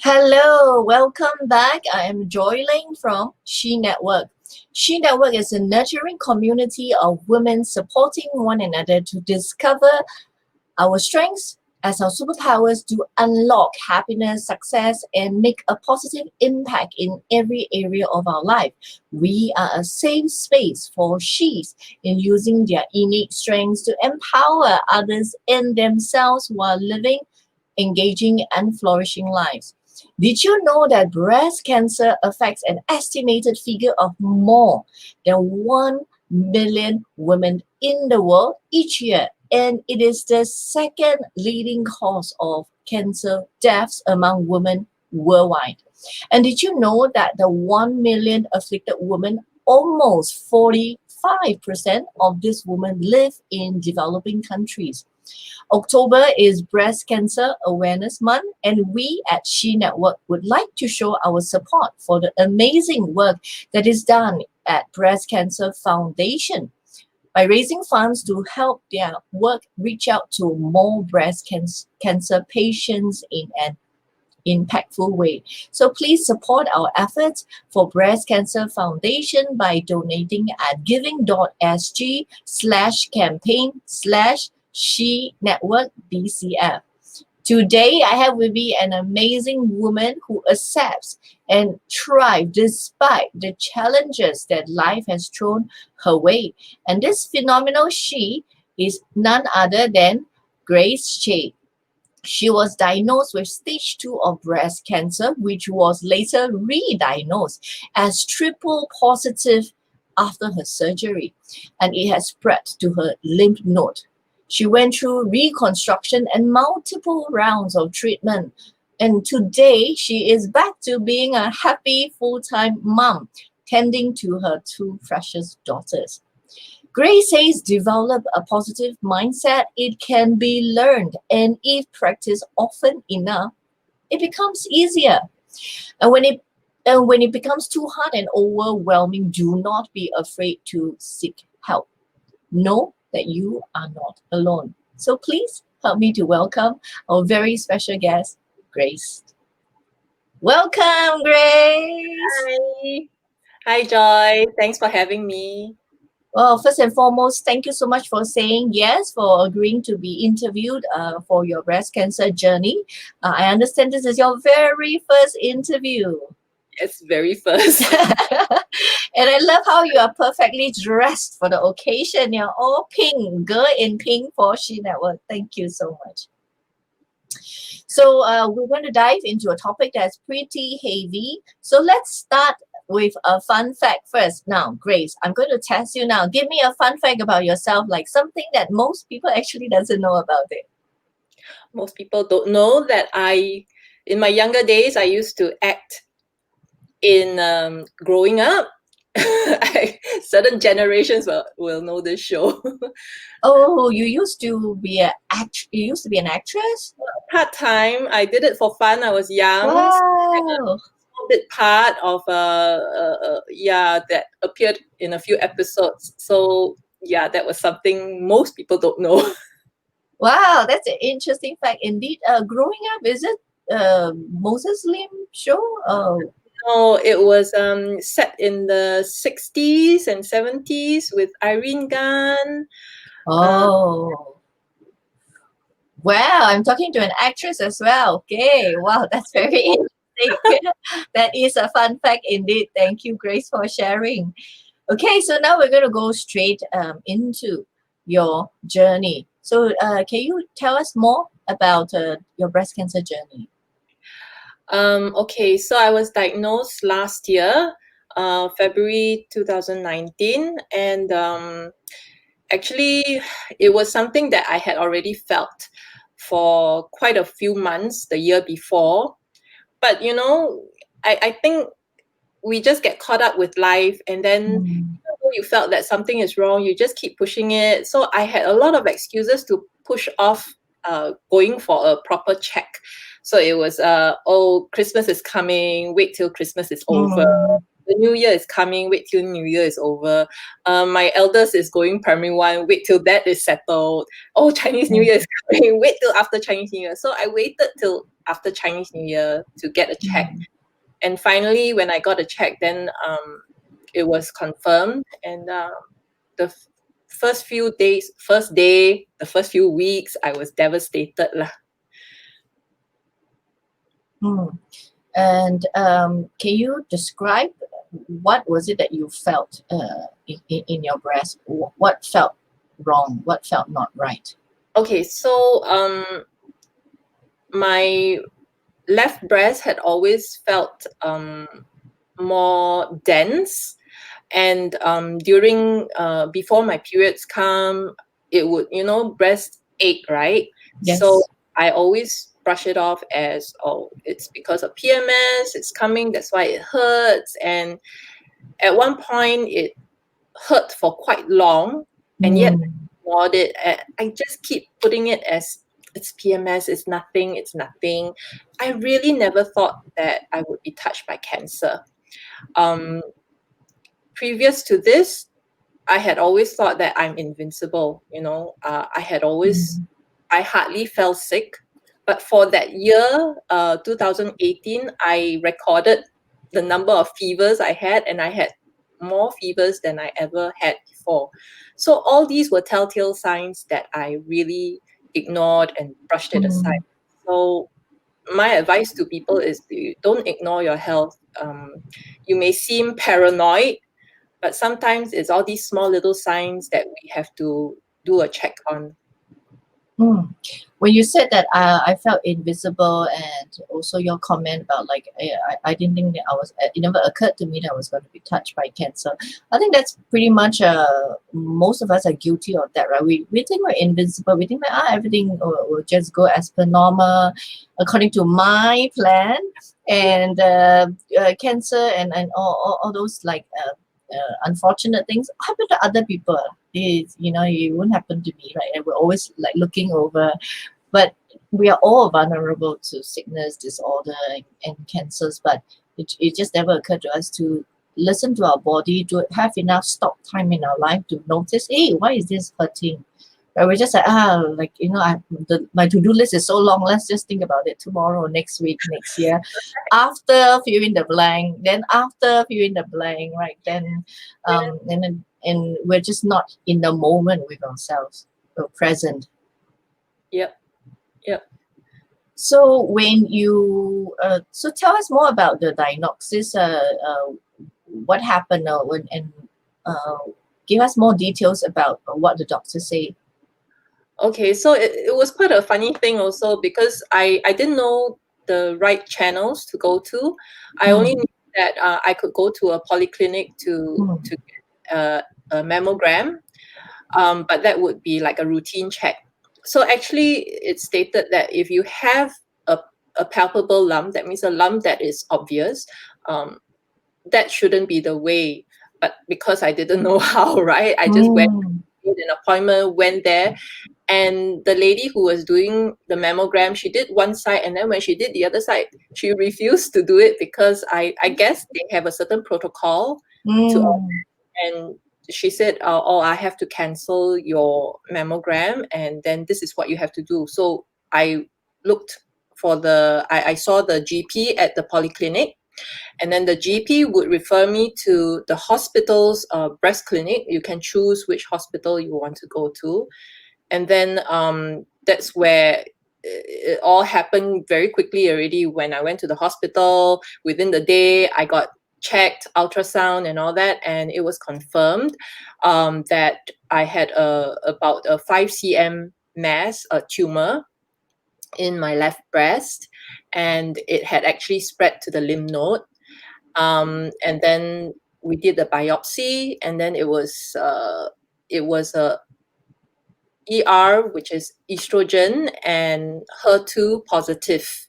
Hello, welcome back. I am Joy Leng from She Network. She Network is a nurturing community of women supporting one another to discover our strengths as our superpowers to unlock happiness, success, and make a positive impact in every area of our life. We are a safe space for she's in using their innate strengths to empower others and themselves while living engaging and flourishing lives. Did you know that breast cancer affects an estimated figure of more than 1 million women in the world each year? And it is the second leading cause of cancer deaths among women worldwide. And did you know that the 1 million afflicted women, almost 45% of these women live in developing countries? October is Breast Cancer Awareness Month, and we at She Network would like to show our support for the amazing work that is done at Breast Cancer Foundation by raising funds to help their work reach out to more cancer patients in an impactful way. So please support our efforts for Breast Cancer Foundation by donating at giving.sg/campaign/She Network BCF. Today, I have with me an amazing woman who accepts and thrives despite the challenges that life has thrown her way. And this phenomenal she is none other than Grace Chay. She was diagnosed with stage 2 of breast cancer, which was later re-diagnosed as triple positive after her surgery, and it has spread to her lymph node. She went through reconstruction and multiple rounds of treatment. And today, she is back to being a happy full-time mom, tending to her two precious daughters. Grace says develop a positive mindset. It can be learned, and if practiced often enough, it becomes easier. And when it becomes too hard and overwhelming, do not be afraid to seek help. Know that you are not alone. So please help me to welcome our very special guest, Grace. Welcome, Grace. Hi. Hi, Joy. Thanks for having me. Well, first and foremost, thank you so much for saying yes, for agreeing to be interviewed for your breast cancer journey. I understand this is your very first interview. It's very first. And I love how you are perfectly dressed for the occasion. You're all pink, girl in pink for She Network. Thank you so much. So we're going to dive into a topic that's pretty heavy. So let's start with a fun fact first. Now, Grace, I'm going to test you now. Give me a fun fact about yourself, like something that most people actually doesn't know about it. Most people don't know that in my younger days, I used to act in growing up. Certain generations will know this show. Oh, you used to be an actress? Part-time, I did it for fun. I was young. Wow. Bit part of that appeared in a few episodes. So yeah, that was something most people don't know. Wow, that's an interesting fact indeed. Growing up, is it Moses Lim show? No, it was set in the 60s and 70s with Irene Gunn. Oh. Wow, I'm talking to an actress as well. Okay, wow, that's very interesting. That is a fun fact indeed. Thank you, Grace, for sharing. Okay, so now we're going to go straight into your journey. So can you tell us more about your breast cancer journey? Okay, so I was diagnosed last year, February 2019, and actually it was something that I had already felt for quite a few months the year before. But I think we just get caught up with life, and then you felt that something is wrong, you just keep pushing it. So I had a lot of excuses to push off going for a proper check. So it was, Christmas is coming, wait till Christmas is over. The New Year is coming, wait till New Year is over. My eldest is going primary 1, wait till that is settled. Oh, Chinese New Year is coming, wait till after Chinese New Year. So I waited till after Chinese New Year to get a check. Mm. And finally, when I got a check, then it was confirmed. And the first few days, the first few weeks, I was devastated lah. Mm. And can you describe what was it that you felt in your breast? What felt wrong? What felt not right? Okay, so my left breast had always felt more dense, and during before my periods come, it would, breast ache, right? So Yes. I always brush it off as, oh, it's because of PMS, it's coming, that's why it hurts. And at one point it hurt for quite long, and yet I Mm. ignored it. I just keep putting it as, it's PMS, it's nothing, it's nothing. I really never thought that I would be touched by cancer. um Previous to this, I had always thought that I'm invincible. Mm. I hardly fell sick. But for that year, 2018, I recorded the number of fevers I had, and I had more fevers than I ever had before. So all these were telltale signs that I really ignored and brushed it aside. Mm. So my advice to people is, don't ignore your health. You may seem paranoid, but sometimes it's all these small little signs that we have to do a check on. Mm. When you said that I felt invisible, and also your comment about like I didn't think that it never occurred to me that I was going to be touched by cancer. I think that's pretty much most of us are guilty of that, right? We think we're invincible. We think that everything will just go as per normal according to my plan, and cancer and all those like unfortunate things happen to other people. It won't happen to me, right? And we're always like looking over, but we are all vulnerable to sickness, disorder, and cancers. But it just never occurred to us to listen to our body, to have enough stop time in our life to notice, hey, why is this hurting? Right? We're just like, my to-do list is so long. Let's just think about it tomorrow, next week, next year. After filling the blank, then after filling the blank, right? And we're just not in the moment with ourselves. We're present. Yep. Yep. So when you so tell us more about the diagnosis. What happened, and uh, give us more details about what the doctor say. Okay, so it was quite a funny thing also, because I didn't know the right channels to go to. I only Mm, knew that I could go to a polyclinic mm, to get a mammogram, but that would be like a routine check. So actually, it stated that if you have a, a palpable lump, that means a lump that is obvious, um, that shouldn't be the way. But because I didn't know how, right? I just mm, made an appointment, went there, and the lady who was doing the mammogram, she did one side, and then when she did the other side, she refused to do it because I guess they have a certain protocol to, mm, and she said, oh, I have to cancel your mammogram, and then this is what you have to do. So I looked for I saw the GP at the polyclinic, and then the GP would refer me to the hospital's breast clinic. You can choose which hospital you want to go to. And then that's where it all happened very quickly already. When I went to the hospital, within the day, I got checked, ultrasound and all that, and it was confirmed that I had about a 5 cm mass, a tumor in my left breast, and it had actually spread to the lymph node. And then we did the biopsy, and then it was a ER, which is estrogen, and HER2 positive,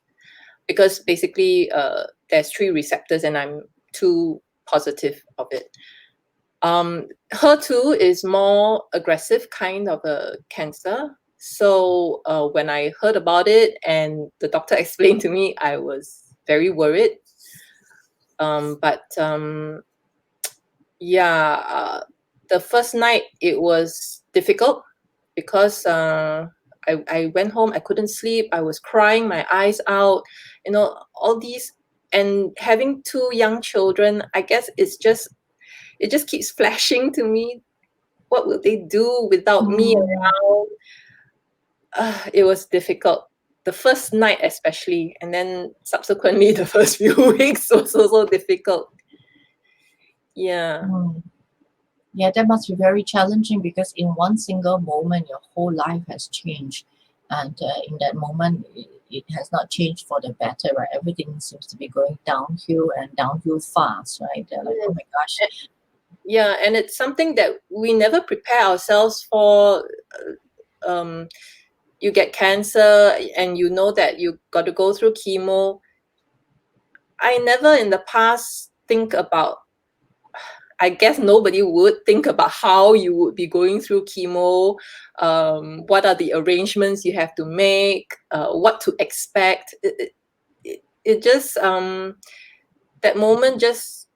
because basically there's 3 receptors and I'm 2 positive of it. HER2 is more aggressive kind of a cancer. So when I heard about it and the doctor explained to me, I was very worried. But yeah, the first night it was difficult because I went home, I couldn't sleep, I was crying my eyes out, all these. And having two young children, I guess it just keeps flashing to me. What will they do without me Mm. around? It was difficult. The first night especially, and then subsequently the first few weeks was also difficult. Yeah. Mm. Yeah, that must be very challenging because in one single moment, your whole life has changed. And in that moment, it has not changed for the better, right? Everything seems to be going downhill and downhill fast, right? They're like, oh my gosh. Yeah, and it's something that we never prepare ourselves for. You get cancer and you know that you got to go through chemo. I never in the past think about, I guess nobody would think about how you would be going through chemo, what are the arrangements you have to make, what to expect. It just, that moment just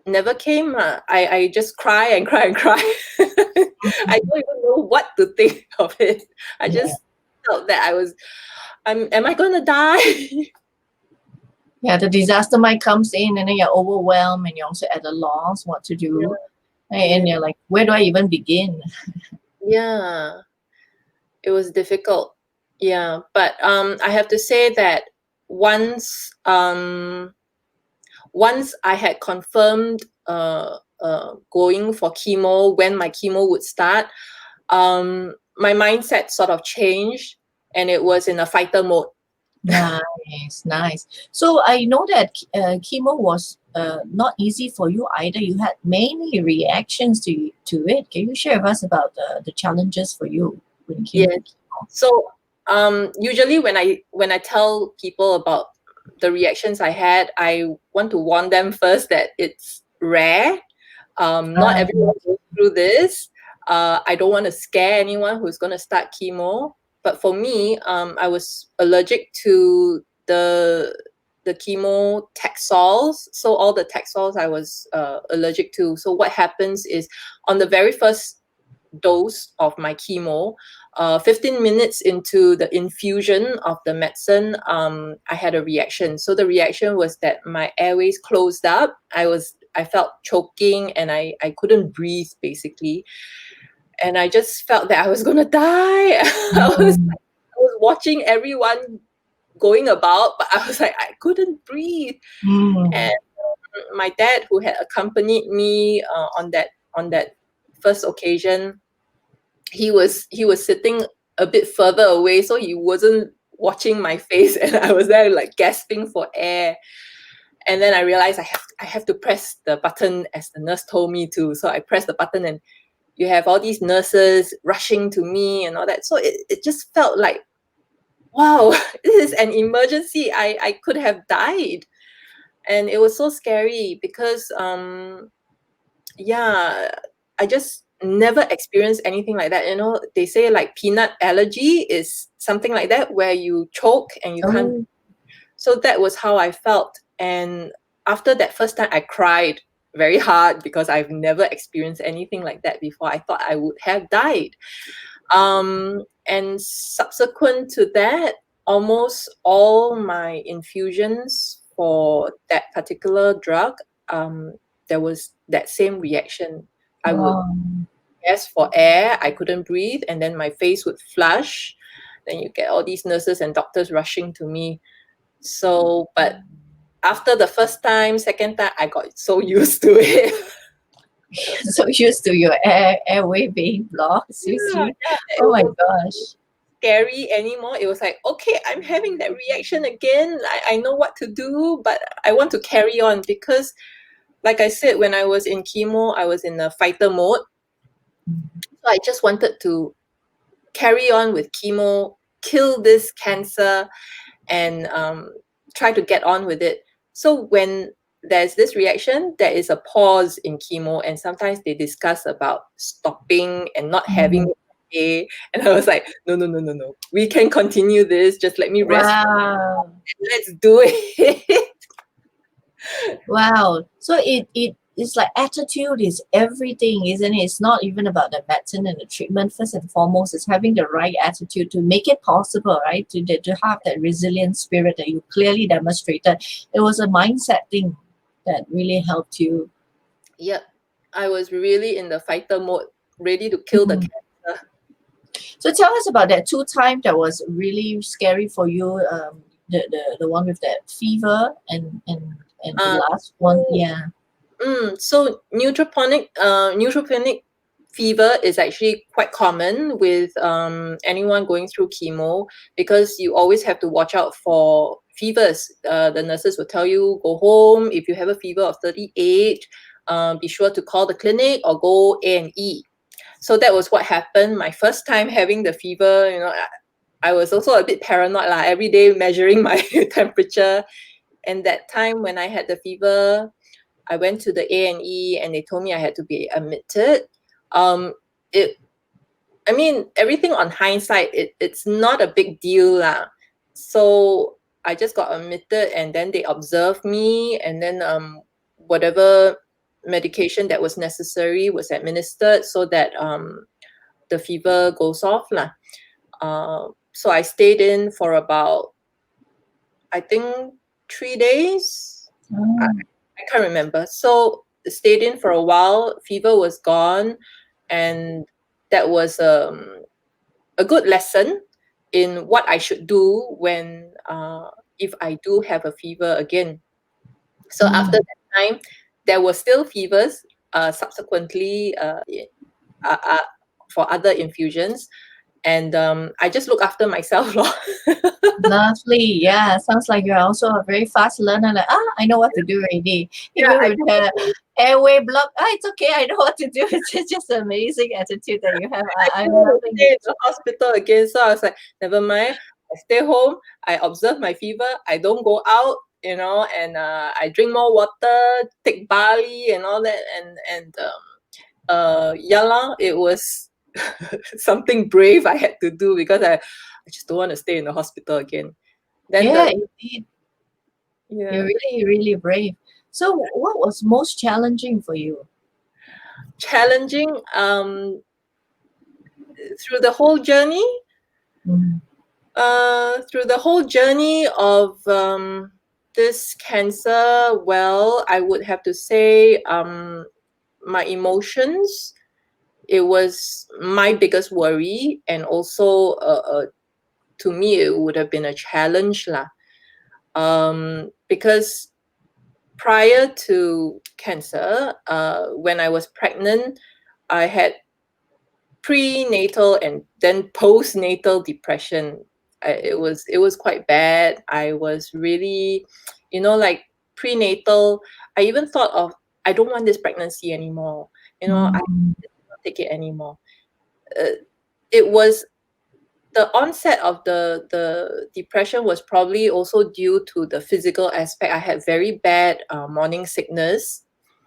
never came. I just cry and cry and cry. I don't even know what to think of it. I Yeah. just felt that am I going to die? Yeah, the disaster might comes in and then you're overwhelmed and you're also at a loss what to do. And you're like, where do I even begin? Yeah, it was difficult. Yeah, but I have to say that once once I had confirmed going for chemo, when my chemo would start, my mindset sort of changed, and it was in a fighter mode. Nice, nice. So I know that chemo was not easy for you either. You had many reactions to it. Can you share with us about the challenges for you when it came Yeah. to chemo? So usually when I tell people about the reactions I had, I want to warn them first that it's rare. Not everyone goes through this. I don't want to scare anyone who's going to start chemo. But for me, I was allergic to the chemo Taxols. So all the Taxols I was allergic to. So what happens is on the very first dose of my chemo, 15 minutes into the infusion of the medicine, I had a reaction. So the reaction was that my airways closed up. I felt choking and I couldn't breathe basically. And I just felt that I was gonna die. I was watching everyone going about, but I was like, I couldn't breathe. And my dad, who had accompanied me on that first occasion, he was sitting a bit further away, so he wasn't watching my face, and I was there like gasping for air. And then I realized I have to press the button as the nurse told me to. So I pressed the button, and you have all these nurses rushing to me and all that. So it just felt like, wow, this is an emergency. I could have died. And it was so scary because yeah, I just never experienced anything like that. They say like peanut allergy is something like that, where you choke and you can't. Oh, So that was how I felt. And after that first time, I cried very hard because I've never experienced anything like that before. I thought I would have died. And subsequent to that, almost all my infusions for that particular drug, there was that same reaction. I would wow. gasp for air, I couldn't breathe, and then my face would flush. Then you get all these nurses and doctors rushing to me. So, but after the first time, second time, I got so used to it. So used to your airway being blocked, seriously. Yeah, Oh it my was gosh. scary anymore. It was like, okay, I'm having that reaction again. I know what to do, but I want to carry on because, like I said, when I was in chemo, I was in a fighter mode. So I just wanted to carry on with chemo, kill this cancer, and try to get on with it. So when there's this reaction, there is a pause in chemo, and sometimes they discuss about stopping and not having it that day. And I was like, no, no, no, no, no. We can continue this. Just let me rest. Wow. Let's do it. Wow. So it it's like attitude is everything, isn't it? It's not even about the medicine and the treatment. First and foremost, it's having the right attitude to make it possible, right? To have that resilient spirit that you clearly demonstrated. It was a mindset thing that really helped you. Yep. I was really in the fighter mode, ready to kill the Mm. cancer. So tell us about that two time that was really scary for you. The one with that fever and the Uh, last one, yeah. so neutropenic fever is actually quite common with anyone going through chemo, because you always have to watch out for fevers. The nurses will tell you, go home if you have a fever of 38. Be sure to call the clinic or go A&E. So that was what happened. My first time having the fever, I was also a bit paranoid, like every day measuring my temperature. And that time when I had the fever, I went to the A&E and they told me I had to be admitted. Um, it, I mean, everything on hindsight, it's not a big deal lah. So I just got admitted, and then they observed me, and then whatever medication that was necessary was administered so that the fever goes off lah. So I stayed in for about, I think, 3 days. I, Oh. I can't remember. So stayed in for a while. Fever was gone, and that was a good lesson in what I should do when if I do have a fever again. So after Mm. that time, there were still fevers subsequently uh, uh, for other infusions, and I just look after myself lor. Lovely. Yeah, sounds like you're also a very fast learner. Like, I know what to do already. Yeah, Even I with the airway block, it's okay. I know what to do. It's just amazing attitude that you have. I'm didn't want to loving stay in it. the hospital again. So I was like, never mind. I stay home. I observe my fever. I don't go out, and I drink more water, take barley and all that. And yeah lah, it was something brave I had to do, because I just don't want to stay in the hospital again. Then Yeah, the indeed. You're yeah really, really brave. So, what was most challenging for you? challenging through the whole journey. Mm. Through the whole journey of this cancer, well, I would have to say my emotions. It was my biggest worry, and also to me, it would have been a challenge lah. Because prior to cancer, when I was pregnant, I had prenatal and then postnatal depression. It was quite bad. I was really, like prenatal. I even thought of, I don't want this pregnancy anymore. I Mm. cannot take it anymore. It was the onset of the depression was probably also due to the physical aspect. I had very bad morning sickness,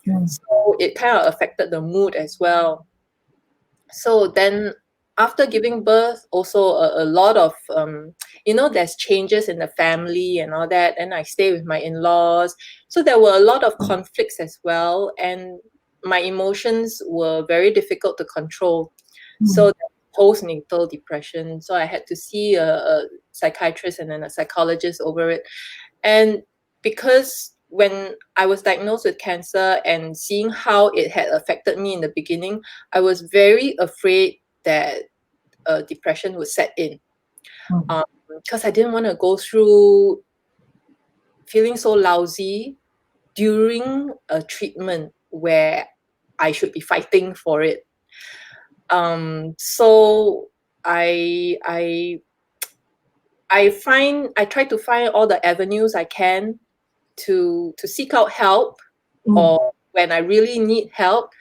Mm. so it kind of affected the mood as well. So then after giving birth, also a lot of there's changes in the family and all that, and I stay with my in-laws, so there were a lot of conflicts as well, and my emotions were very difficult to control. Mm. So postnatal depression, so I had to see a psychiatrist and then a psychologist over it. And because when I was diagnosed with cancer and seeing how it had affected me in the beginning, I was very afraid that depression would set in, Mm. because I didn't want to go through feeling so lousy during a treatment where I should be fighting for it. So I try to find all the avenues I can to seek out help, Mm. or when I really need help,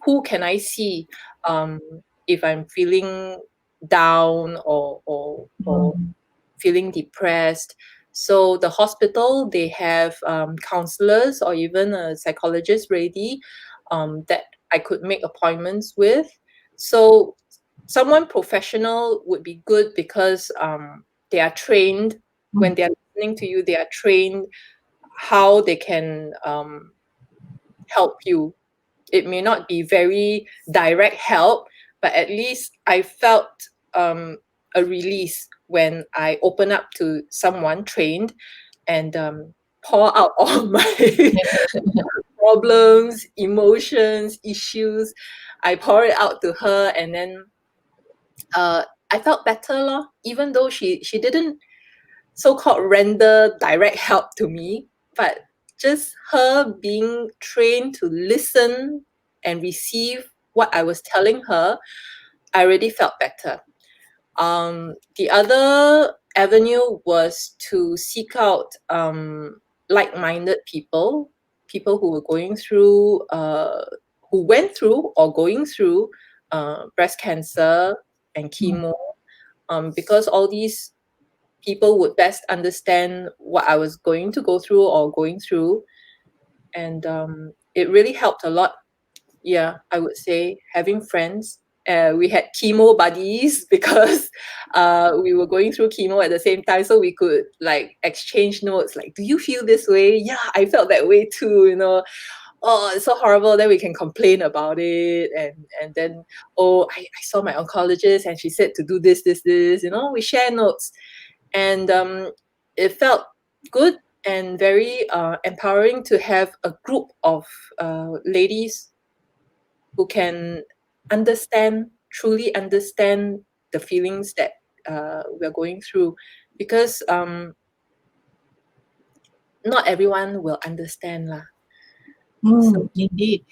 who can I see um, if I'm feeling down, or Mm. feeling depressed. So the hospital, they have counselors or even a psychologist ready, that I could make appointments with. So someone professional would be good, because they are trained. When Mm. they are listening to you, they are trained how they can help you. It may not be very direct help, but at least I felt a release when I open up to someone trained and pour out all my problems, emotions, issues. I pour it out to her, and then I felt better, lor. Even though she didn't so-called render direct help to me, but just her being trained to listen and receive what I was telling her, I already felt better. The other avenue was to seek out like-minded people, people who were going through, who went through or going through breast cancer and chemo, because all these people would best understand what I was going to go through or going through, and it really helped a lot. Yeah, I would say having friends. We had chemo buddies because we were going through chemo at the same time, so we could like exchange notes. Like, do you feel this way? Yeah, I felt that way too. You know, oh, it's so horrible. Then we can complain about it, and then oh, I saw my oncologist and she said to do this, this, this. You know, we share notes, and it felt good and very empowering to have a group of ladies who can truly understand the feelings that we're going through, because not everyone will understand lah. So Indeed.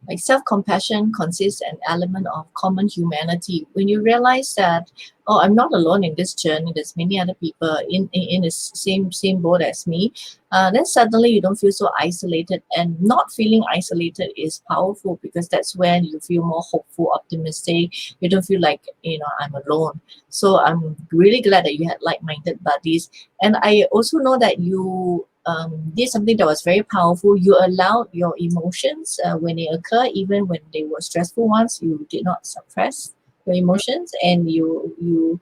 Like self-compassion consists an element of common humanity. When you realize that, oh, I'm not alone in this journey, there's many other people in the same boat as me, then suddenly you don't feel so isolated. And not feeling isolated is powerful, because that's when you feel more hopeful, optimistic. You don't feel like, I'm alone. So I'm really glad that you had like-minded buddies. And I also know that you did something that was very powerful. You allowed your emotions when they occur, even when they were stressful ones. You did not suppress your emotions, and you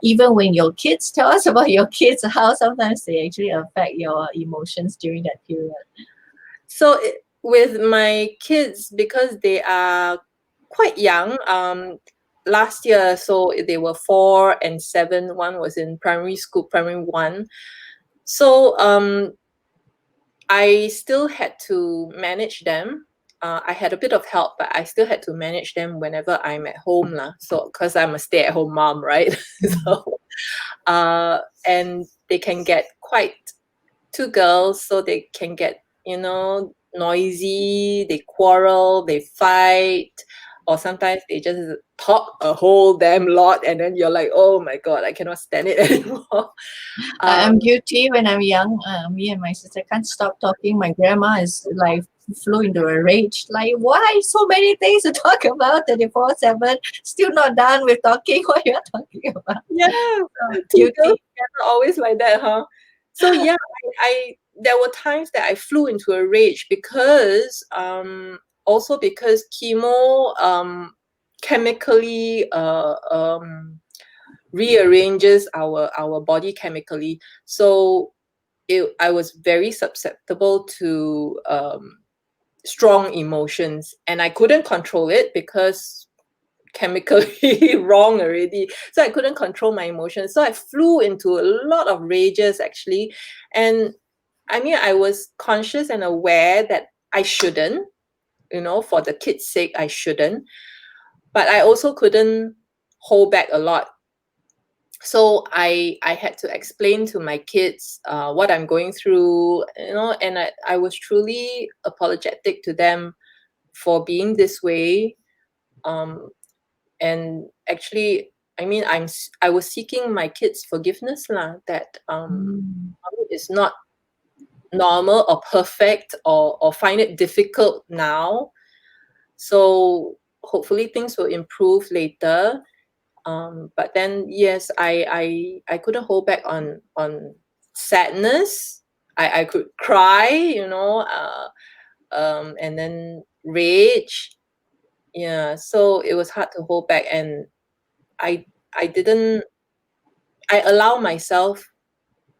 even when your kids tell us about your kids, how sometimes they actually affect your emotions during that period. So with my kids, because they are quite young, last year, so they were 4 and 7. One was in primary school, primary 1. So I still had to manage them. I had a bit of help, but I still had to manage them whenever I'm at home lah. So because I'm a stay-at-home mom, right? So and they can get quite, 2 girls, so they can get, noisy, they quarrel, they fight, or sometimes they just talk a whole damn lot, and then you're like, oh my god, I cannot stand it anymore. I'm guilty. When I'm young, me and my sister can't stop talking. My grandma is like flew into a rage. Like, why so many things to talk about 24/7? Still not done with talking. What you're talking about? Yeah, two girls Guilty. together, always like that, huh? So yeah, I there were times that I flew into a rage because also because chemo chemically rearranges our body chemically. So I was very susceptible to strong emotions, and I couldn't control it because chemically wrong already. So I couldn't control my emotions. So I flew into a lot of rages actually. And I mean, I was conscious and aware that I shouldn't, for the kids' sake, I shouldn't. But I also couldn't hold back a lot. So I had to explain to my kids what I'm going through, and I was truly apologetic to them for being this way. And actually, I mean, I was seeking my kids' forgiveness lah, that mommy is not normal or perfect, or find it difficult now. So hopefully things will improve later. But then yes, I couldn't hold back on sadness. I could cry, and then rage. Yeah, so it was hard to hold back, and I I didn't I allow myself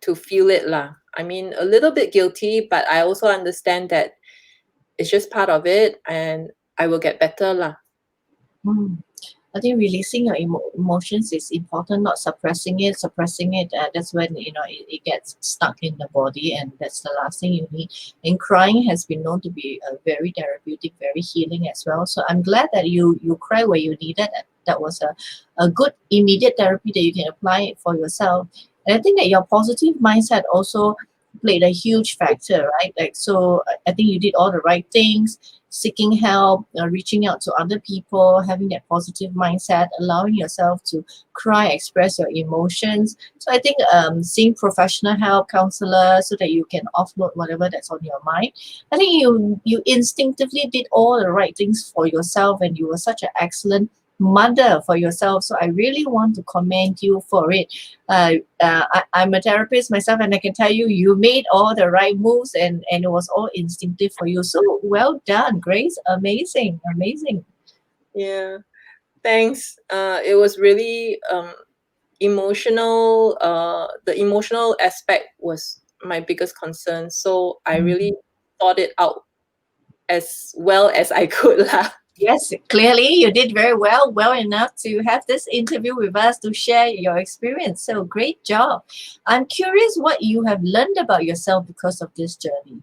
to feel it lah. I mean, a little bit guilty, but I also understand that it's just part of it, and I will get better lah. Mm. I think releasing your emotions is important, not suppressing it. Suppressing it, that's when it gets stuck in the body, and that's the last thing you need. And crying has been known to be very therapeutic, very healing as well. So I'm glad that you cry where you needed. That was a good immediate therapy that you can apply it for yourself. And I think that your positive mindset also played a huge factor, right? Like, so I think you did all the right things, seeking help, reaching out to other people, having that positive mindset, allowing yourself to cry, express your emotions. So I think seeing professional help, counselor, so that you can offload whatever that's on your mind. I think you instinctively did all the right things for yourself, and you were such an excellent mother for yourself. So I really want to commend you for it. I'm a therapist myself, and I can tell you, you made all the right moves, and it was all instinctive for you. So well done, Grace. Amazing, amazing. Yeah, thanks. It was really emotional. The emotional aspect was my biggest concern, so I really Mm. thought it out as well as I could lah. Yes, clearly you did very well, well enough to have this interview with us to share your experience. So great job. I'm curious what you have learned about yourself because of this journey.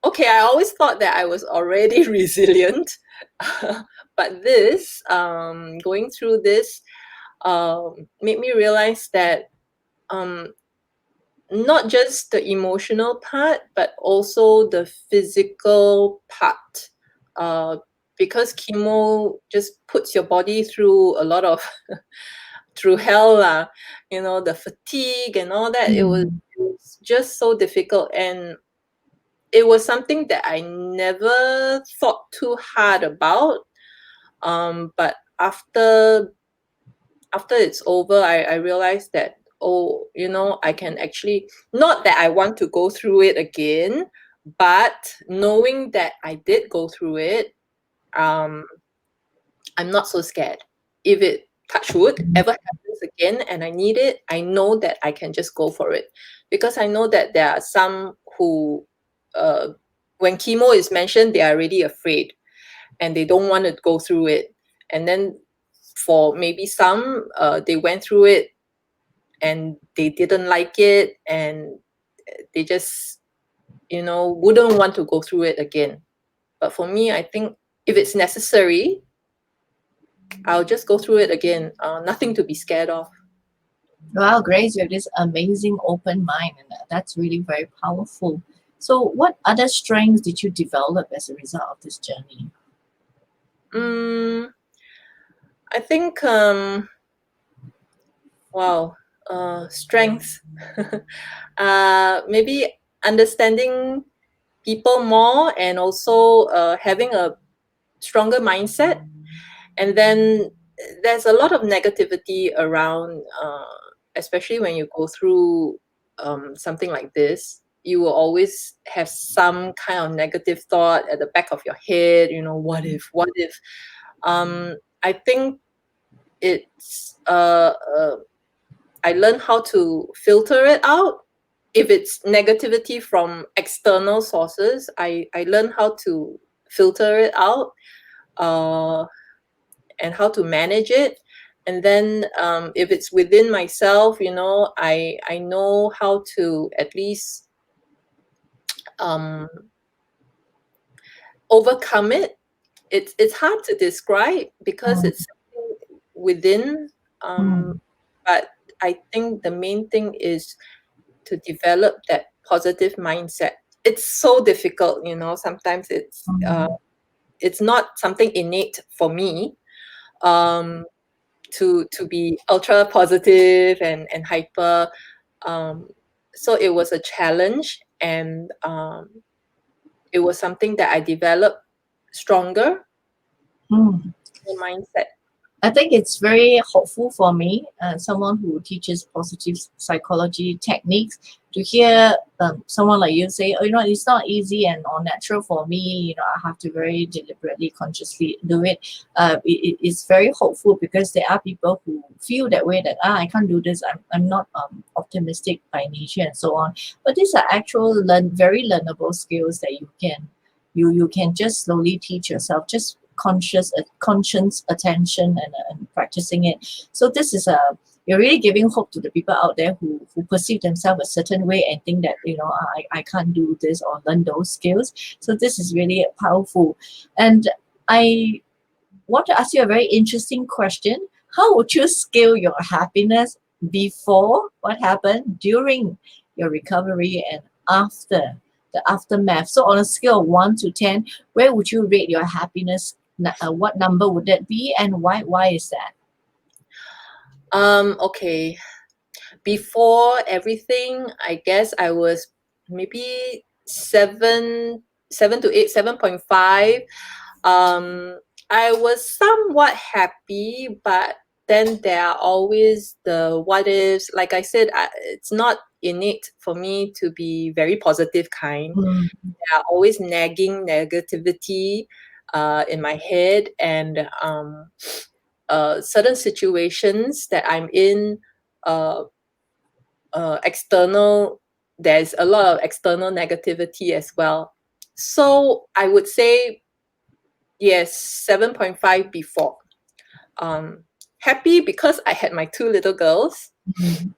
Okay, I always thought that I was already resilient, but this going through this made me realize that um, not just the emotional part, but also the physical part. Uh, because chemo just puts your body through a lot of through hell lah. The fatigue and all that. Mm. It was just so difficult, and it was something that I never thought too hard about. But after it's over, I realized that, oh, I can actually, not that I want to go through it again, but knowing that I did go through it, um, I'm not so scared. If it, touch wood, ever happens again and I need it, I know that I can just go for it. Because I know that there are some who, uh, when chemo is mentioned, they are already afraid and they don't want to go through it. And then for maybe some, they went through it and they didn't like it, and they just, wouldn't want to go through it again. But for me, I think if it's necessary, I'll just go through it again. Nothing to be scared of. Wow, Grace, you have this amazing open mind, and that's really very powerful. So, what other strengths did you develop as a result of this journey? Mm, I think, wow, strength. Maybe understanding people more, and also having a stronger mindset. And then there's a lot of negativity around, especially when you go through something like this. You will always have some kind of negative thought at the back of your head. What if? What if? I think it's I learned how to filter it out. If it's negativity from external sources, I learned how to filter it out, uh, and how to manage it. And then if it's within myself, I know how to at least um, overcome it. It's hard to describe because Mm. it's something within, um, Mm. but I think the main thing is to develop that positive mindset. It's so difficult, sometimes Mm. it's not something innate for me, um, to be ultra positive and hyper. Um, so it was a challenge, and it was something that I developed stronger Mm. the mindset. I think it's very hopeful for me, someone who teaches positive psychology techniques, to hear someone like you say, oh, it's not easy and or natural for me. I have to very deliberately, consciously do it. It's very hopeful because there are people who feel that way, that I can't do this. I'm not optimistic by nature and so on. But these are actual very learnable skills that you can just slowly teach yourself, just conscious attention and practicing it. So this is you're really giving hope to the people out there who perceive themselves a certain way and think that I can't do this or learn those skills. So this is really powerful. And I want to ask you a very interesting question. How would you scale your happiness before what happened, during your recovery, and after the aftermath? So on a scale of 1 to 10, where would you rate your happiness? What number would that be, and why is that? Okay. Before everything, I guess I was maybe 7 to 8, 7.5. I was somewhat happy, but then there are always the what ifs. Like I said, it's not innate for me to be very positive kind. Mm, There are always nagging negativity in my head, and certain situations that I'm in, uh, external, there's a lot of external negativity as well. So I would say yes, 7.5 before. Um, Happy because I had my two little girls. mm,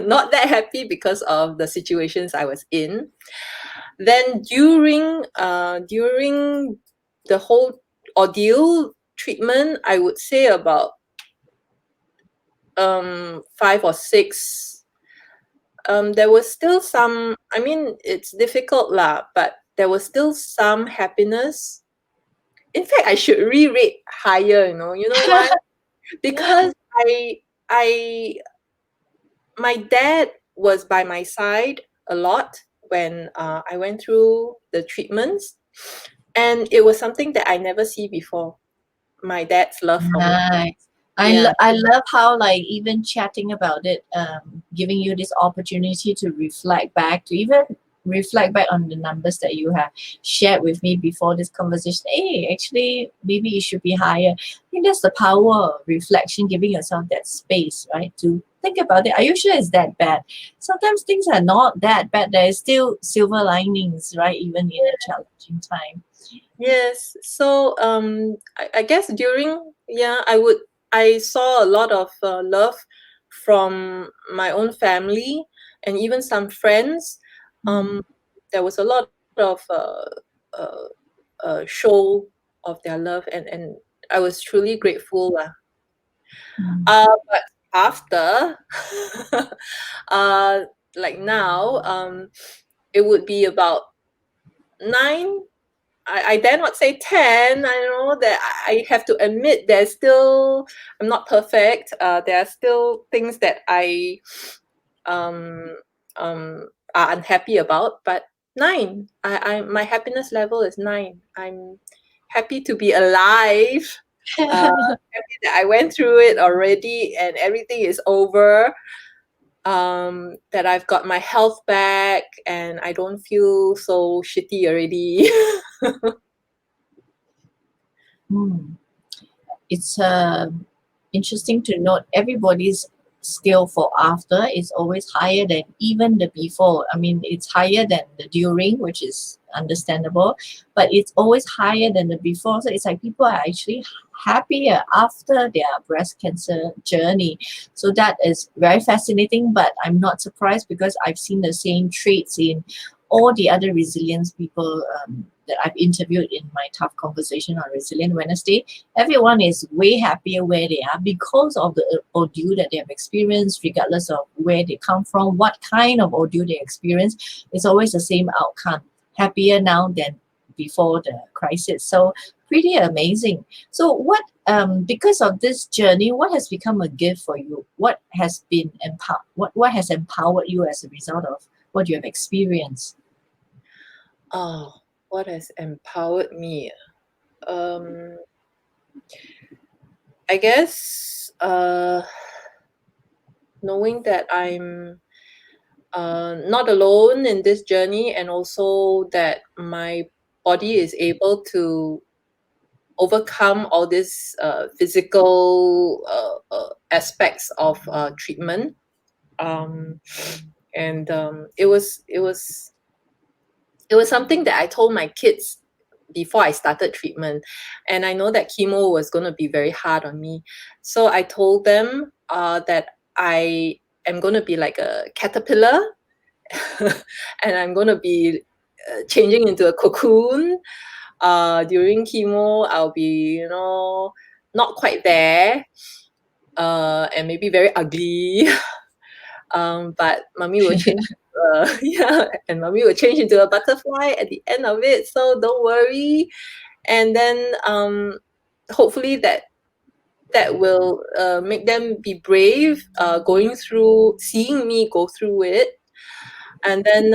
Not that happy because of the situations I was in. Then during the whole ordeal treatment, I would say about 5 or 6. There was still some, I mean, it's difficult lah, but there was still some happiness. In fact, I should re-rate higher, you know why? Because I my dad was by my side a lot when I went through the treatments, and it was something that I never see before. My dad's love for me. nice. Yeah. I love how, like, even chatting about it, giving you this opportunity to reflect back, to even reflect back on the numbers that you have shared with me before this conversation. Hey, actually, maybe it should be higher. I think that's the power of reflection, giving yourself that space, right, to think about it. Are you sure it's that bad? Sometimes things are not that bad. There is still silver linings, right, even in a challenging time. Yes. So I guess during, yeah, I saw a lot of love from my own family and even some friends. Um, Mm, there was a lot of uh, show of their love, and I was truly grateful lah. mm. But after, uh, like now, it would be about 9. I dare not say 10. I know that I have to admit there's still, I'm not perfect. There are still things that I um, are unhappy about, but 9. My happiness level is 9. I'm happy to be alive. Happy that I went through it already and everything is over. That I've got my health back and I don't feel so shitty already. Mm. It's interesting to note everybody's skill for after is always higher than even the before. I mean, it's higher than the during, which is understandable, but it's always higher than the before. So it's like people are actually happier after their breast cancer journey. So that is very fascinating, but I'm not surprised because I've seen the same traits in all the other resilience people that I've interviewed in my tough conversation on Resilient Wednesday. Everyone is way happier where they are because of the ordeal that they have experienced, regardless of where they come from, what kind of ordeal they experience. It's always the same outcome. Happier now than before the crisis. So pretty amazing. So what because of this journey, what has become a gift for you? What has been what has empowered you as a result of what you have experienced? Oh, what has empowered me? Um, I guess knowing that I'm not alone in this journey, and also that my body is able to overcome all these physical aspects of treatment. Um, and it was something that I told my kids before I started treatment. And I know that chemo was going to be very hard on me. So I told them that I am going to be like a caterpillar and I'm going to be changing into a cocoon. During chemo, I'll be, not quite there, and maybe very ugly. But mommy will change. Yeah, and mommy will change into a butterfly at the end of it. So don't worry. And then hopefully that will make them be brave, going through, seeing me go through it. And then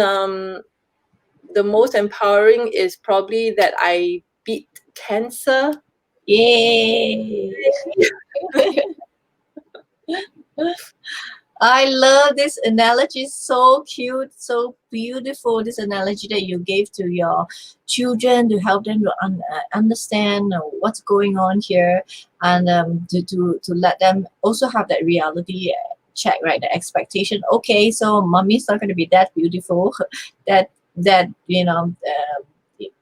the most empowering is probably that I beat cancer. Yay! I love this analogy. So cute, so beautiful. This analogy that you gave to your children to help them to understand what's going on here, and to let them also have that reality check, right? The expectation. Okay, so mommy's not going to be that beautiful, that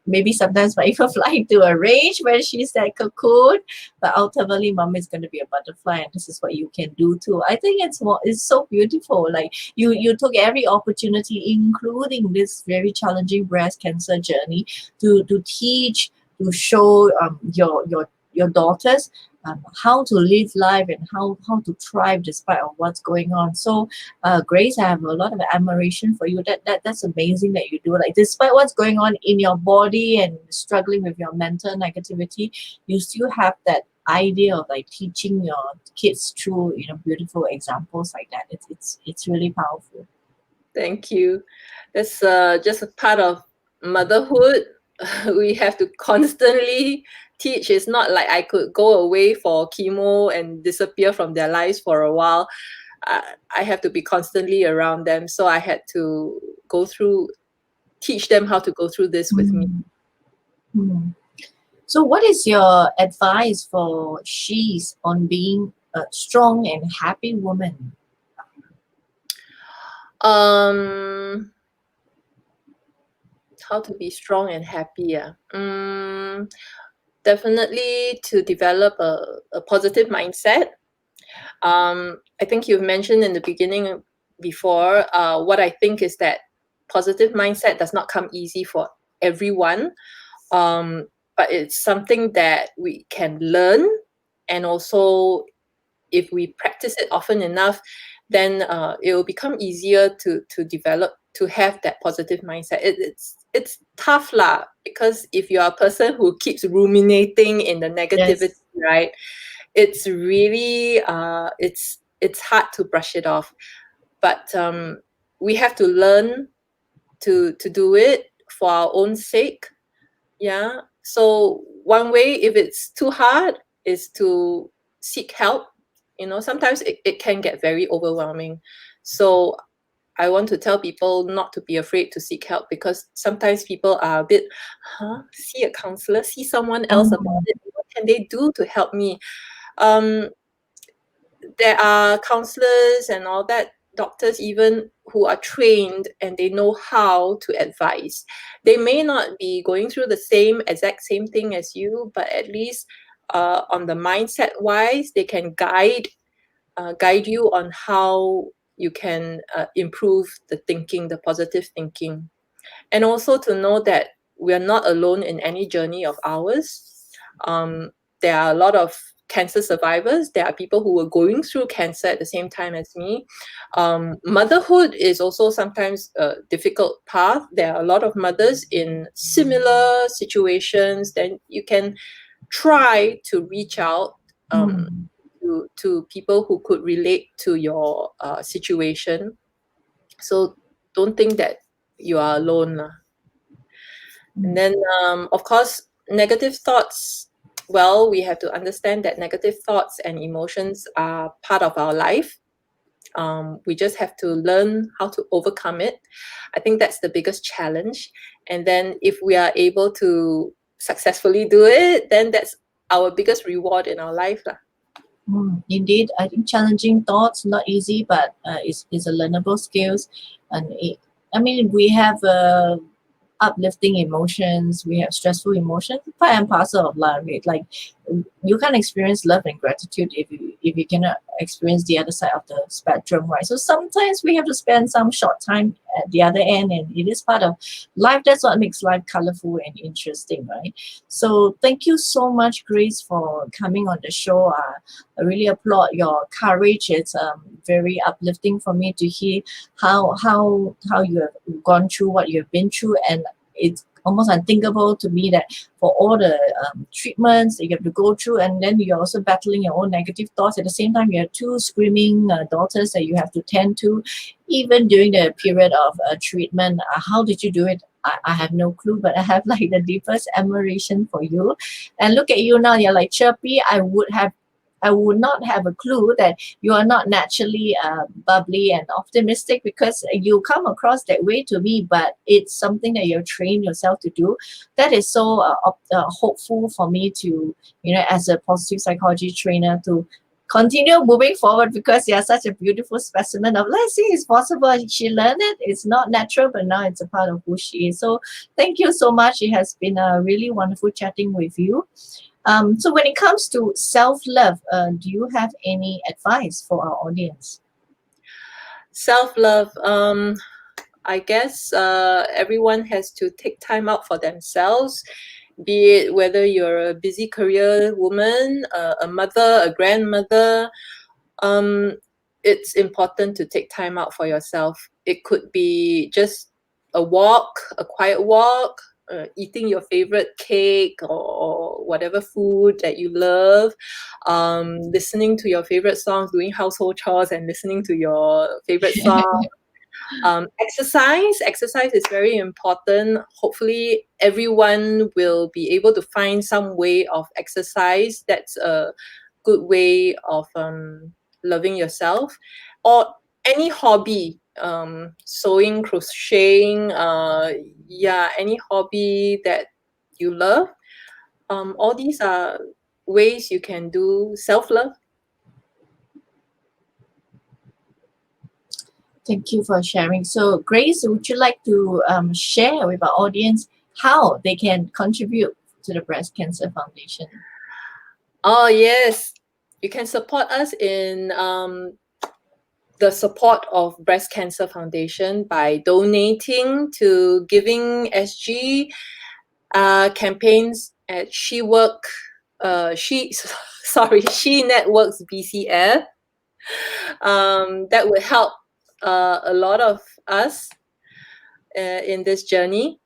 maybe sometimes might even fly into a rage when she's that cocoon, but ultimately mom is going to be a butterfly, and this is what you can do too. I think it's so beautiful. Like you took every opportunity, including this very challenging breast cancer journey, to teach, to show your daughters how to live life and how to thrive despite of what's going on. So Grace, I have a lot of admiration for you. That's amazing that you do. Like despite what's going on in your body and struggling with your mental negativity, you still have that idea of like teaching your kids through beautiful examples like that. It's really powerful. Thank you. That's just a part of motherhood. We have to constantly teach. It's not like I could go away for chemo and disappear from their lives for a while. I have to be constantly around them. So I had to teach them how to go through this with me. Mm. Mm. So, what is your advice for she's on being a strong and happy woman? Um, how to be strong and happy? Yeah. Definitely to develop a positive mindset. I think you've mentioned in the beginning before, what I think is that positive mindset does not come easy for everyone, um, but it's something that we can learn. And also, if we practice it often enough, then it will become easier to develop, to have that positive mindset. It's tough lah, because if you're a person who keeps ruminating in the negativity, Yes. right, it's really it's hard to brush it off. But we have to learn to do it for our own sake. Yeah. So one way, if it's too hard, is to seek help. Sometimes it can get very overwhelming. So I want to tell people not to be afraid to seek help, because sometimes people are a bit, see a counselor, see someone else about Mm. it. What can they do to help me? Um, there are counselors and all that, doctors even, who are trained and they know how to advise. They may not be going through the exact same thing as you, but at least on the mindset wise, they can guide you on how you can improve the thinking, the positive thinking. And also to know that we are not alone in any journey of ours. Um, there are a lot of cancer survivors. There are people who were going through cancer at the same time as me. Motherhood is also sometimes a difficult path. There are a lot of mothers in similar situations. Then you can try to reach out Mm. to people who could relate to your situation. So don't think that you are alone. And Mm. then, of course, negative thoughts. well, we have to understand that negative thoughts and emotions are part of our life. We just have to learn how to overcome it. I think that's the biggest challenge. And then if we are able to successfully do it, then that's our biggest reward in our life lah. Indeed, I think challenging thoughts not easy, but it's a learnable skills, and we have uplifting emotions, we have stressful emotions, part and parcel of life. Right? Like you can't experience love and gratitude if you cannot experience the other side of the spectrum, right? So sometimes we have to spend some short time at the other end, and it is part of life. That's what makes life colorful and interesting, right? So thank you so much, Grace, for coming on the show. I really applaud your courage. It's very uplifting for me to hear how you have gone through what you have been through, and it's almost unthinkable to me that for all the treatments that you have to go through, and then you're also battling your own negative thoughts at the same time. You have two screaming daughters that you have to tend to, even during the period of treatment. How did you do it? I have no clue, but I have like the deepest admiration for you. And look at you now, you're like chirpy. I would not have a clue that you are not naturally bubbly and optimistic, because you come across that way to me, but it's something that you've trained yourself to do. That is so hopeful for me to, as a positive psychology trainer, to continue moving forward, because you're such a beautiful specimen of, let's see, it's possible. She learned it. It's not natural, but now it's a part of who she is. So thank you so much. It has been really wonderful chatting with you. So when it comes to self-love, do you have any advice for our audience? Self-love, I guess everyone has to take time out for themselves, be it whether you're a busy career woman, a mother, a grandmother. It's important to take time out for yourself. It could be just a walk, a quiet walk, eating your favorite cake or whatever food that you love, listening to your favorite songs, doing household chores and listening to your favorite song. Exercise is very important. Hopefully everyone will be able to find some way of exercise that's a good way of loving yourself, or any hobby, sewing, crocheting, any hobby that you love. All these are ways you can do self-love. Thank you for sharing. So Grace, would you like to share with our audience how they can contribute to the Breast Cancer Foundation? Oh yes, you can support us in the support of Breast Cancer Foundation by donating to Giving SG, campaigns at She Networks BCF. That would help a lot of us in this journey.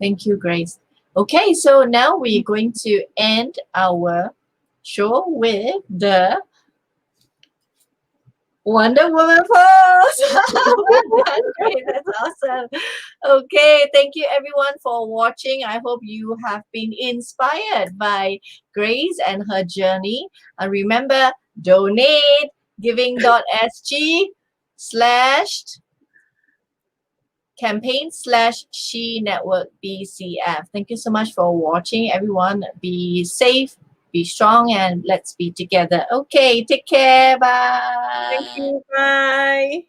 Thank you, Grace. Okay, so now we're going to end our show with the Wonder Woman pose. Well done, Grace. That's awesome. Okay, thank you everyone for watching. I hope you have been inspired by Grace and her journey. And remember, donate giving.sg/ campaign/She Network BCF. Thank you so much for watching, everyone. Be safe, be strong, and let's be together. Okay, take care. Bye. Thank you. Bye.